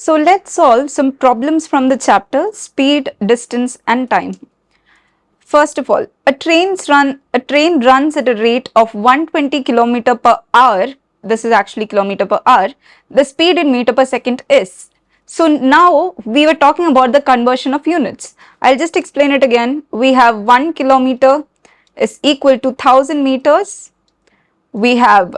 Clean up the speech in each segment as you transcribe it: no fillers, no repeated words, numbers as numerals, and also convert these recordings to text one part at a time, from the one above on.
So let's solve some problems from the chapter speed, distance and time. First of all, a train runs at a rate of 120 km per hour. This is actually kilometer per hour. The speed in meter per second is. So now we were talking about the conversion of units. I'll just explain it again. We have 1 kilometer is equal to 1000 meters. We have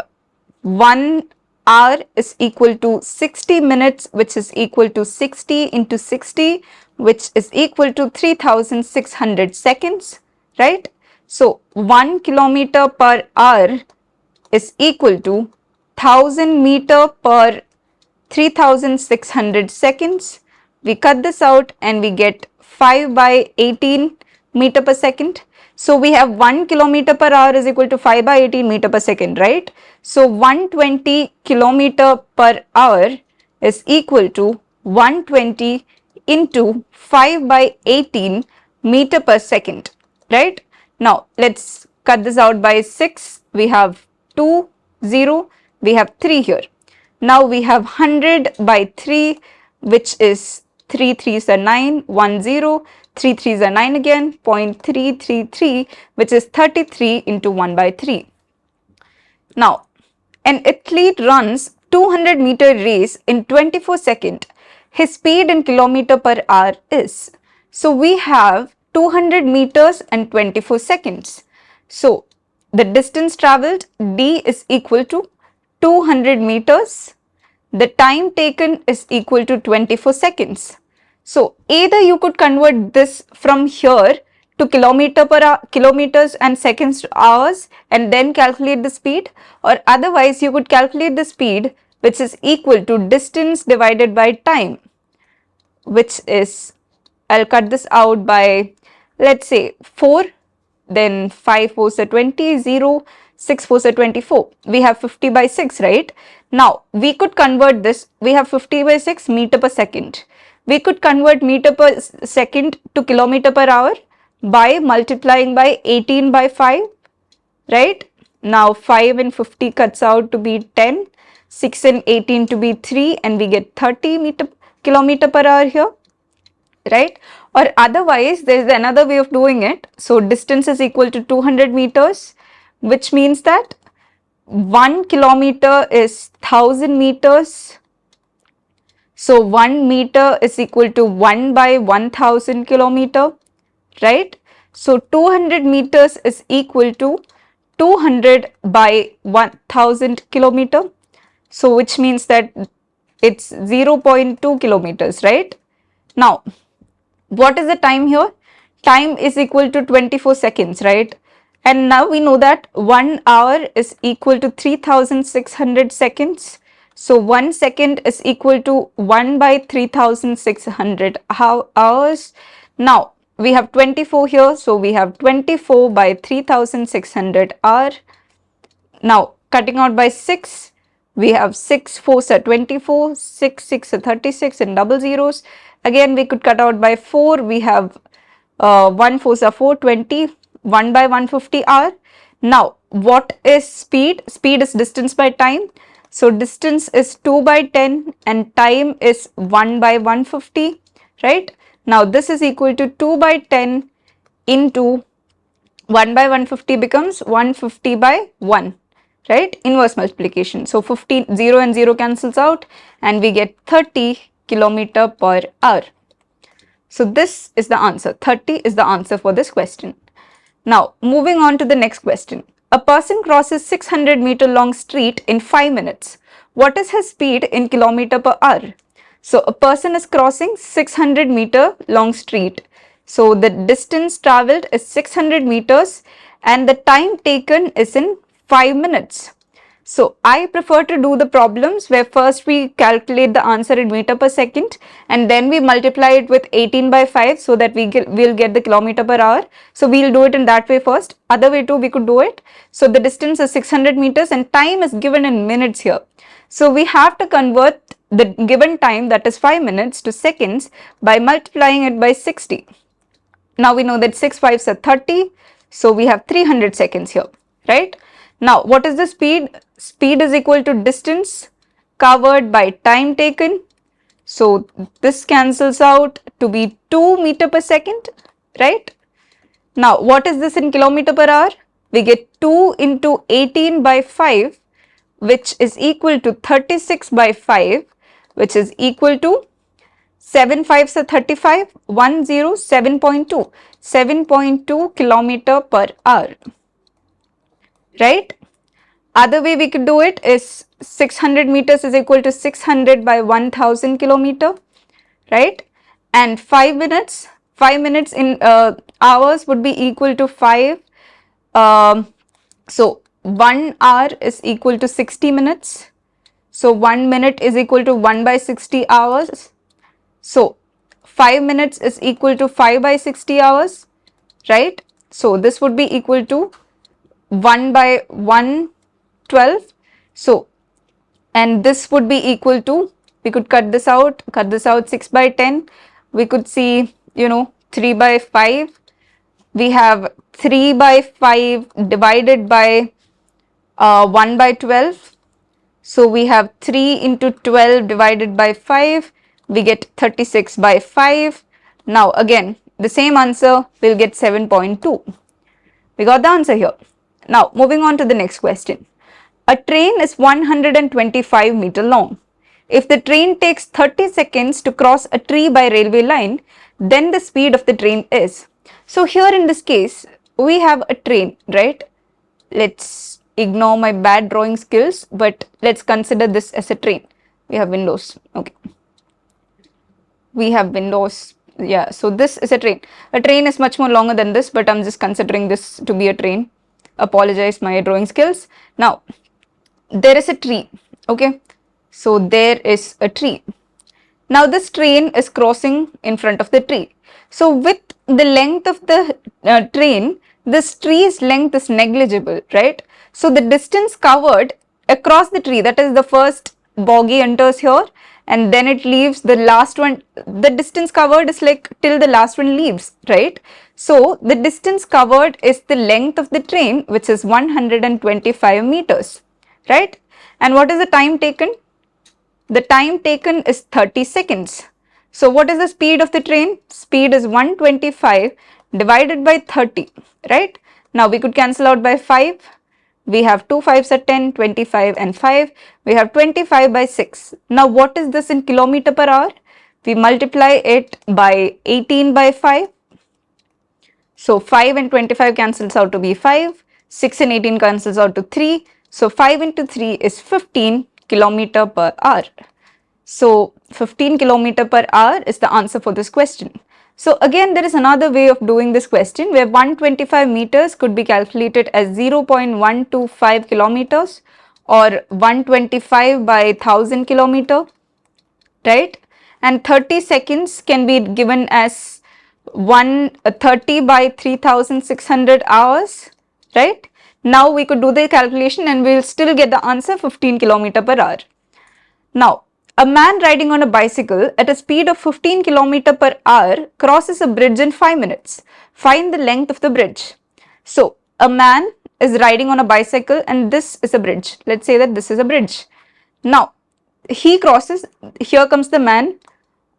1 hour is equal to 60 minutes, which is equal to 60 into 60, which is equal to 3600 seconds, right? So 1 kilometer per hour is equal to 1000 meter per 3600 seconds. We cut this out and we get 5 by 18 meter per second. So we have 1 kilometer per hour is equal to 5 by 18 meter per second, right? So 120 kilometer per hour is equal to 120 into 5 by 18 meter per second, right? Now let's cut this out by 6. We have 2, 0, we have 3 here. Now we have 100 by 3, which is 3 3s are 9, 1 0, 3 3s are 9 again, 0.333, which is 33 into 1 by 3. Now, an athlete runs 200 meter race in 24 seconds. His speed in kilometer per hour is. So we have 200 meters and 24 seconds. So the distance traveled D is equal to 200 meters. The time taken is equal to 24 seconds. So either you could convert this from here to kilometers and seconds to hours and then calculate the speed, or otherwise you could calculate the speed, which is equal to distance divided by time, which is, I'll cut this out by, let's say 4, then 5 4s are 20, 0, 6 4s are 24. We have 50 by 6, right? Now we could convert this. We have 50 by 6 meter per second. We could convert meter per second to kilometer per hour by multiplying by 18 by 5, right? Now 5 and 50 cuts out to be 10, 6 and 18 to be 3, and we get 30 kilometer per hour here, right? Or otherwise there is another way of doing it. So distance is equal to 200 meters, which means that 1 kilometer is 1000 meters. So 1 meter is equal to 1 by 1000 kilometer, right? So 200 meters is equal to 200 by 1000 kilometer. So which means that it's 0.2 kilometers, right? Now, what is the time here? Time is equal to 24 seconds, right? And now we know that 1 hour is equal to 3600 seconds. So 1 second is equal to 1 by 3600 hours. Now we have 24 here, so we have 24 by 3600 hour. Now cutting out by 6, we have 6 4s are 24, 6 6 are 36 and double zeros. Again we could cut out by 4, we have 1 4s are 4, 20, 1 by 150 hour. Now what is speed? Speed is distance by time. So distance is 2 by 10 and time is 1 by 150, right? Now this is equal to 2 by 10 into 1 by 150 becomes 150 by 1, right? Inverse multiplication. So 0 and 0 cancels out and we get 30 kilometer per hour. So this is the answer. 30 is the answer for this question. Now moving on to the next question. A person crosses 600 meter long street in 5 minutes. What is his speed in kilometer per hour? So a person is crossing 600 meter long street. So the distance traveled is 600 meters and the time taken is in 5 minutes. So I prefer to do the problems where first we calculate the answer in meter per second and then we multiply it with 18 by 5 so that we'll get the kilometer per hour. So we'll do it in that way first. Other way too we could do it. So the distance is 600 meters and time is given in minutes here. So we have to convert the given time, that is 5 minutes, to seconds by multiplying it by 60. Now we know that 6 5s are 30. So we have 300 seconds here, right? Now what is the speed? Speed is equal to distance covered by time taken. So this cancels out to be 2 meter per second, right? Now what is this in kilometer per hour? We get 2 into 18 by 5, which is equal to 36 by 5, which is equal to 7 5s are 35, 7.2, 7.2 kilometer per hour, right? Other way we could do it is 600 meters is equal to 600 by 1000 kilometer, right? And 5 minutes in hours would be equal to 5. So 1 hour is equal to 60 minutes. So 1 minute is equal to 1 by 60 hours. So 5 minutes is equal to 5 by 60 hours, right? So this would be equal to 1 by 112. So, and this would be equal to, we could cut this out 6 by 10. We could see, 3 by 5. We have 3 by 5 divided by 1 by 12. So we have 3 into 12 divided by 5. We get 36 by 5. Now again, the same answer, we'll get 7.2. We got the answer here. Now moving on to the next question. A train is 125 meter long. If the train takes 30 seconds to cross a tree by railway line, then the speed of the train is. So here in this case, we have a train, right? Let's ignore my bad drawing skills, but let's consider this as a train. We have windows, okay. We have windows, yeah, so this is a train. A train is much more longer than this, but I'm just considering this to be a train. Apologize my drawing skills. Now, there is a tree, okay. So there is a tree. Now this train is crossing in front of the tree. So with the length of the train, this tree's length is negligible, right? So the distance covered across the tree, that is the first bogie enters here and then it leaves the last one. The distance covered is like till the last one leaves, right? So the distance covered is the length of the train, which is 125 meters, right? And what is the time taken? The time taken is 30 seconds. So what is the speed of the train? Speed is 125 divided by 30, right? Now we could cancel out by 5. We have 2 5s are 10, 25 and 5. We have 25 by 6. Now what is this in kilometer per hour? We multiply it by 18 by 5. So 5 and 25 cancels out to be 5. 6 and 18 cancels out to 3. So 5 into 3 is 15 kilometer per hour. So 15 kilometer per hour is the answer for this question. So again, there is another way of doing this question where 125 meters could be calculated as 0.125 kilometers or 125 by 1000 kilometer, right? And 30 seconds can be given as 130 by 3600 hours, right? Now we could do the calculation and we will still get the answer 15 kilometer per hour. Now, a man riding on a bicycle at a speed of 15 km per hour crosses a bridge in 5 minutes. Find the length of the bridge. So, a man is riding on a bicycle and this is a bridge. Let's say that this is a bridge. Now, he crosses, here comes the man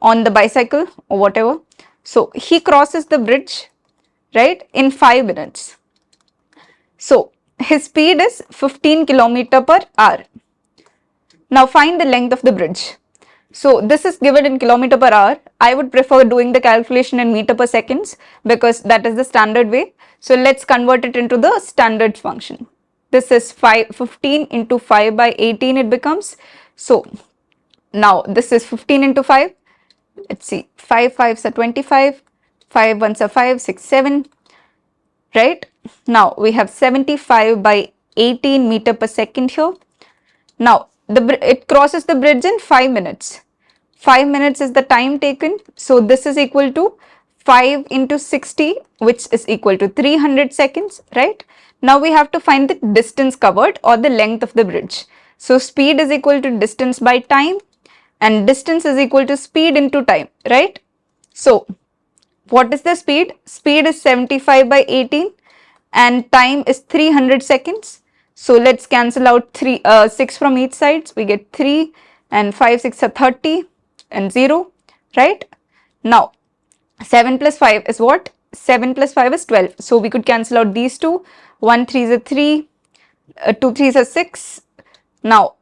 on the bicycle or whatever. So, he crosses the bridge, right, in 5 minutes. So, his speed is 15 km per hour. Now find the length of the bridge. So this is given in kilometer per hour. I would prefer doing the calculation in meter per seconds because that is the standard way. So let's convert it into the standard function. This is 15 into 5 by 18 it becomes. So now this is 15 into 5. Let's see, 5 5s are 25, 5 1s are 5, 6, 7, right? Now we have 75 by 18 meter per second here. Now it crosses the bridge in 5 minutes. 5 minutes is the time taken. So this is equal to 5 into 60, which is equal to 300 seconds, right? Now we have to find the distance covered or the length of the bridge. So speed is equal to distance by time and distance is equal to speed into time, right? So what is the speed? Speed is 75 by 18 and time is 300 seconds. So let's cancel out 6 from each side. So we get 3 and 5 6 are 30. and 0, right? Now, 7 plus 5 is what? 7 plus 5 is 12. So we could cancel out these two. 1 3 is a 3, 2 3 is a 6. Now,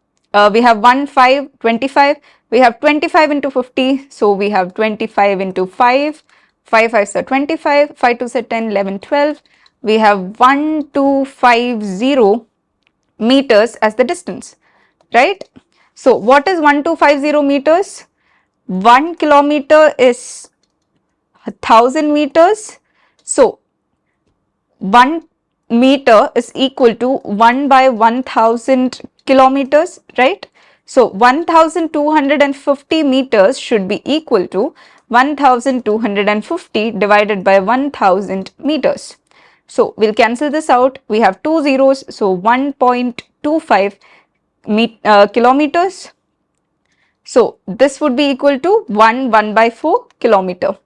we have 1 5, 25. We have 25 into 50. So we have 25 into 5. 5 5 are 25. 5 2 are 10, 11, 12. We have 1250 meters as the distance, right? So what is 1250 meters? 1 kilometer is 1000 meters. So 1 meter is equal to 1 by 1000 kilometers, right? So 1250 meters should be equal to 1250 divided by 1000 meters. So we'll cancel this out. We have two zeros, so 1.25 kilometers. So this would be equal to 1 by 4 kilometer.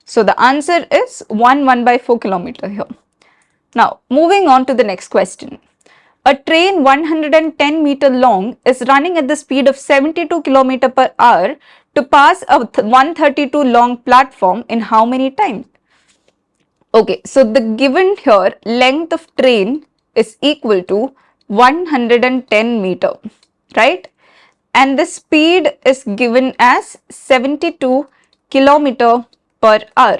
So the answer is 1 by 4 kilometer here. Now moving on to the next question. A train 110 meter long is running at the speed of 72 km per hour to pass a 132 long platform in how many times? Okay, so the given here length of train is equal to 110 meter, right? And the speed is given as 72 km per hour.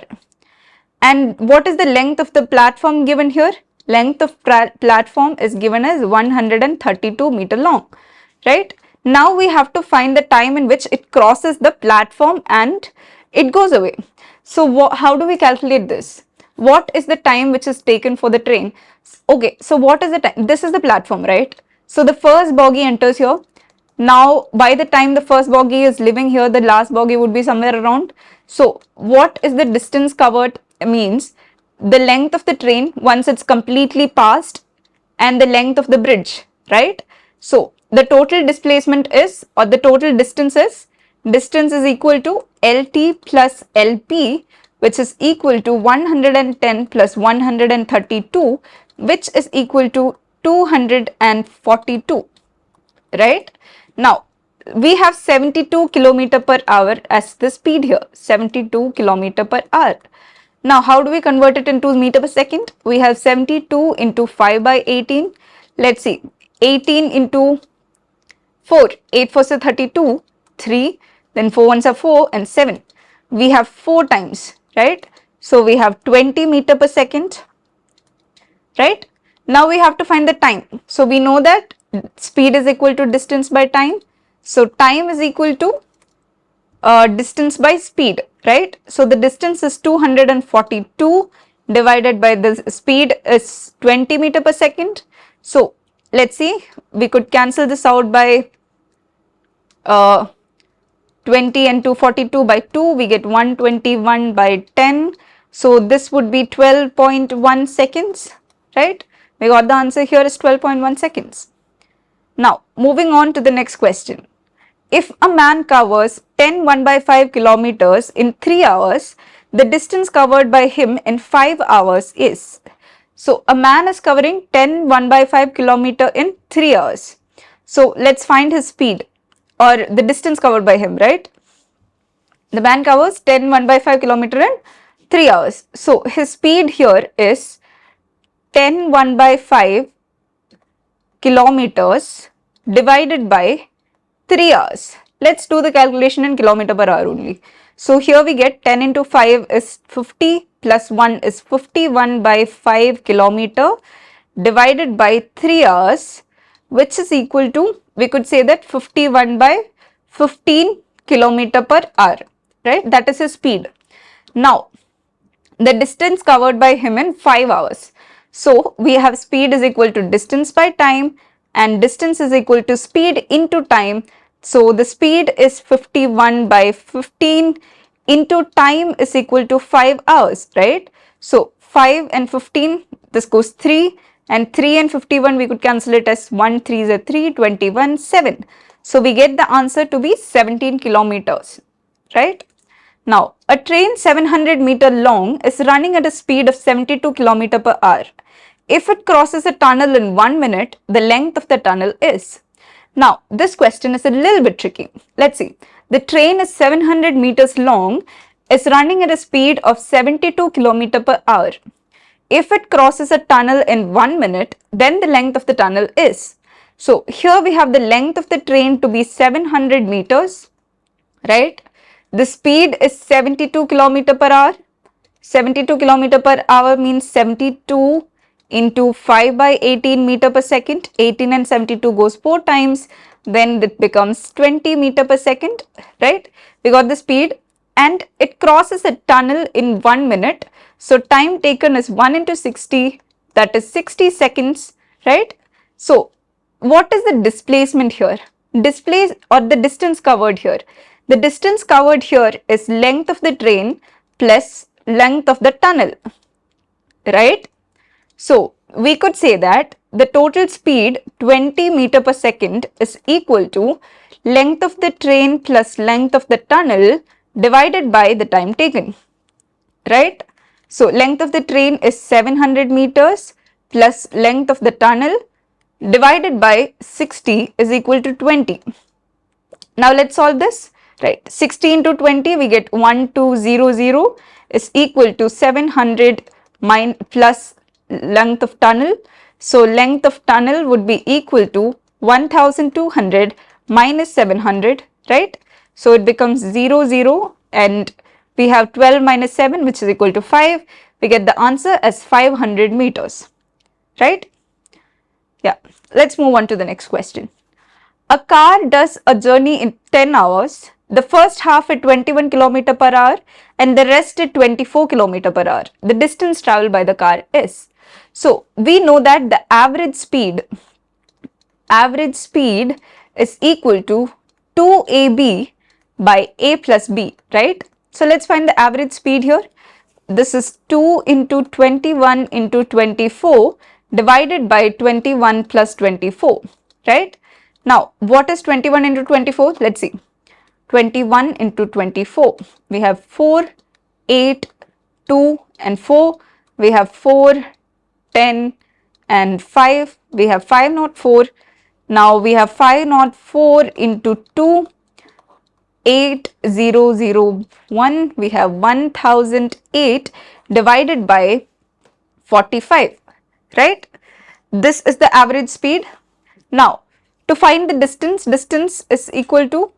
And what is the length of the platform given here? Length of platform is given as 132 meter long, right? Now we have to find the time in which it crosses the platform and it goes away. So how do we calculate this? What is the time which is taken for the train? Okay, so what is the time? This is the platform, right? So the first bogie enters here. Now by the time the first bogie is leaving here, the last bogie would be somewhere around. So what is the distance covered? Means the length of the train once it's completely passed and the length of the bridge, right? So the total displacement is, or the total distance is equal to LT plus LP, which is equal to 110 plus 132, which is equal to 242, right? Now we have 72 km per hour as the speed here, 72 km per hour. Now, how do we convert it into meter per second? We have 72 into 5 by 18. Let's see, 18 into 4, 8 4s are 32, 3, then 4 1s are 4 and 7. We have 4 times, right? So, we have 20 meter per second, right? Now, we have to find the time. So, we know that speed is equal to distance by time. So, time is equal to distance by speed, right? So the distance is 242 divided by the speed is 20 meter per second. So let's see, we could cancel this out by 20 and 242 by 2, we get 121 by 10. So this would be 12.1 seconds, right? We got the answer here is 12.1 seconds. Now moving on to the next question. If a man covers 10 1 by 5 kilometers in 3 hours, the distance covered by him in 5 hours is. So a man is covering 10 1 by 5 kilometer in 3 hours. So let's find his speed or the distance covered by him, right? The man covers 10 1 by 5 kilometer in 3 hours. So his speed here is 10 1 by 5 kilometers divided by 3 hours. Let's do the calculation in kilometer per hour only. So here we get 10 into 5 is 50 plus 1 is 51 by 5 kilometer divided by 3 hours, which is equal to, we could say that 51 by 15 kilometer per hour, right? That is his speed. Now, the distance covered by him in 5 hours. So we have speed is equal to distance by time and distance is equal to speed into time. So the speed is 51 by 15 into time is equal to 5 hours, right? So 5 and 15, this goes 3 and 3 and 51 we could cancel it as 1 3 is a 3, 21, 7. So we get the answer to be 17 kilometers, right? Now a train 700 meter long is running at a speed of 72 km per hour. If it crosses a tunnel in 1 minute, the length of the tunnel is. Now, this question is a little bit tricky. Let's see. the train is 700 meters long, is running at a speed of 72 km per hour. If it crosses a tunnel in 1 minute, then the length of the tunnel is. So here we have the length of the train to be 700 meters, right? The speed is 72 km per hour. 72 km per hour means 72 into 5 by 18 meter per second. 18 and 72 goes 4 times. Then it becomes 20 meter per second, right? We got the speed and it crosses a tunnel in 1 minute. So time taken is 1 into 60, that is 60 seconds, right? So what is the displacement here? The distance covered here. The distance covered here is length of the train plus length of the tunnel, right? So we could say that the total speed 20 meter per second is equal to length of the train plus length of the tunnel divided by the time taken, right? So length of the train is 700 meters plus length of the tunnel divided by 60 is equal to 20. Now let's solve this, right? 60 into 20 we get 1200 is equal to 700 plus length of tunnel. So length of tunnel would be equal to 1200 minus 700, right? So it becomes 00 and we have 12 minus 7 which is equal to 5. We get the answer as 500 meters, right? Yeah, let's move on to the next question. A car does a journey in 10 hours, the first half at 21 km per hour and the rest at 24 km per hour. The distance traveled by the car is. So we know that the average speed is equal to 2ab by a plus b, right? So let's find the average speed here. This is 2 into 21 into 24 divided by 21 plus 24, right? Now, what is 21 into 24? Let's see. 21 into 24. We have 4, 8, 2 and 4. We have 4, 10 and 5. We have 5 not 4. Now we have 5 not 4 into 2. 8001, we have 1008 divided by 45, right? This is the average speed. Now, to find the distance is equal to,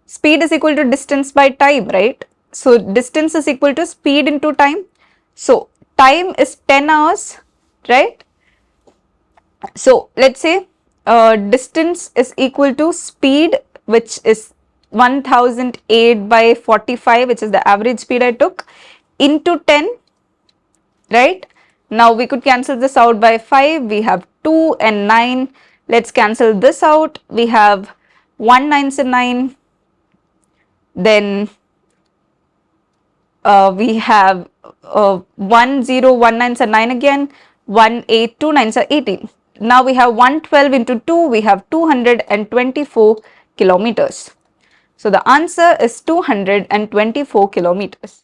speed is equal to distance by time, right? So, distance is equal to speed into time. So, time is 10 hours, right? So, let's say distance is equal to speed, which is 1008 by 45, which is the average speed I took, into 10, right? Now we could cancel this out by 5. We have 2 and 9. Let's cancel this out. We have 1 9s and 9. Then we have 1 0 1 9s and 9 again. 1 8 2 9s are 18. Now we have 112 into 2. We have 224 kilometers. So the answer is 224 kilometers.